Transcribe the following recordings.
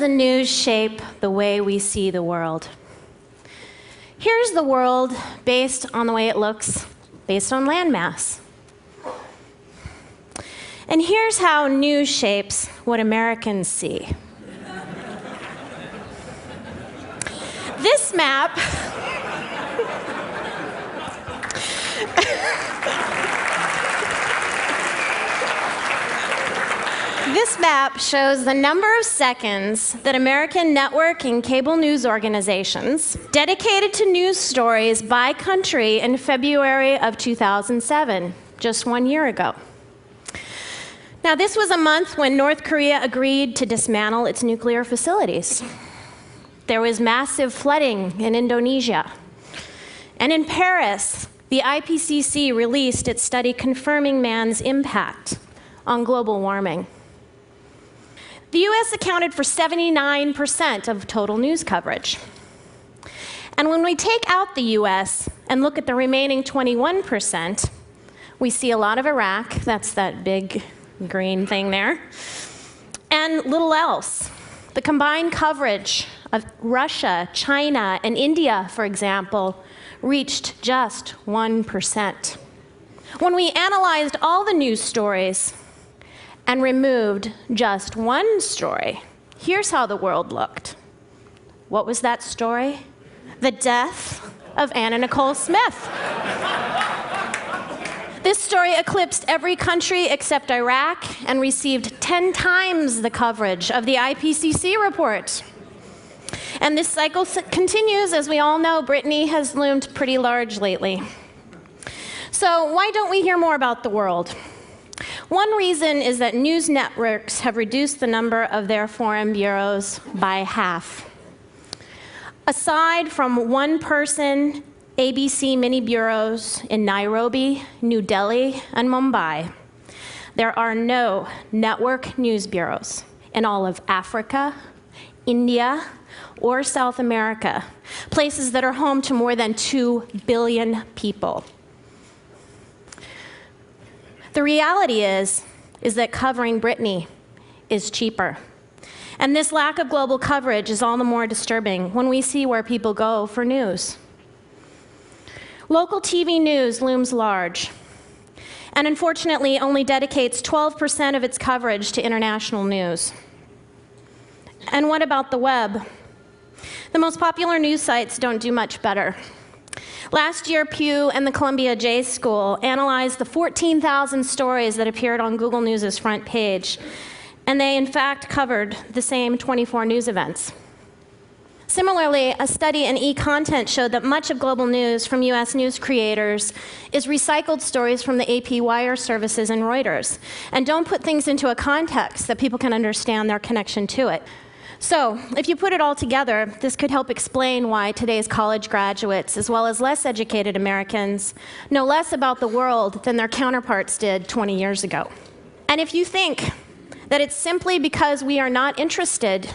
the news shape the way we see the world? Here's the world based on the way it looks, based on landmass. And here's how news shapes what Americans see. This map shows the number of seconds that American network and cable news organizations dedicated to news stories by country in February of 2007, just 1 year ago. Now, this was a month when North Korea agreed to dismantle its nuclear facilities. There was massive flooding in Indonesia. And in Paris, the IPCC released its study confirming man's impact on global warming. The US accounted for 79% of total news coverage. And when we take out the US and look at the remaining 21%, we see a lot of Iraq, that's that big green thing there, and little else. The combined coverage of Russia, China, and India, for example, reached just 1%. When we analyzed all the news stories and removed just one story, here's how the world looked. What was that story? The death of Anna Nicole Smith. This story eclipsed every country except Iraq and received 10 times the coverage of the IPCC report. And this cycle continues. As we all know, Brittany has loomed pretty large lately. So why don't we hear more about the world? One reason is that news networks have reduced the number of their foreign bureaus by half. Aside from one-person ABC mini bureaus in Nairobi, New Delhi, and Mumbai, there are no network news bureaus in all of Africa, India, or South America, places that are home to more than 2 billion people. The reality is that covering Brittany is cheaper. And this lack of global coverage is all the more disturbing when we see where people go for news. Local TV news looms large, and unfortunately only dedicates 12% of its coverage to international news. And what about the web? The most popular news sites don't do much better. Last year, Pew and the Columbia J School analyzed the 14,000 stories that appeared on Google News' front page, and they in fact covered the same 24 news events. Similarly, a study in e-content showed that much of global news from US news creators is recycled stories from the AP wire services and Reuters, and don't put things into a context that people can understand their connection to it. So, if you put it all together, this could help explain why today's college graduates, as well as less educated Americans, know less about the world than their counterparts did 20 years ago. And if you think that it's simply because we are not interested,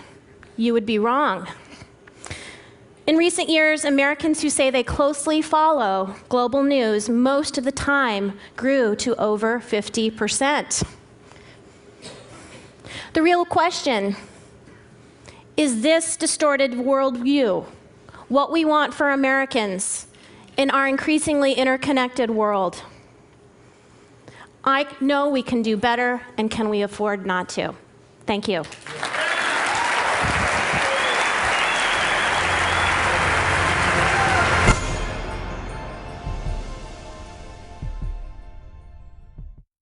you would be wrong. In recent years, Americans who say they closely follow global news most of the time grew to over 50%. The real question is this distorted worldview what we want for Americans in our increasingly interconnected world? I know we can do better, and can we afford not to? Thank you.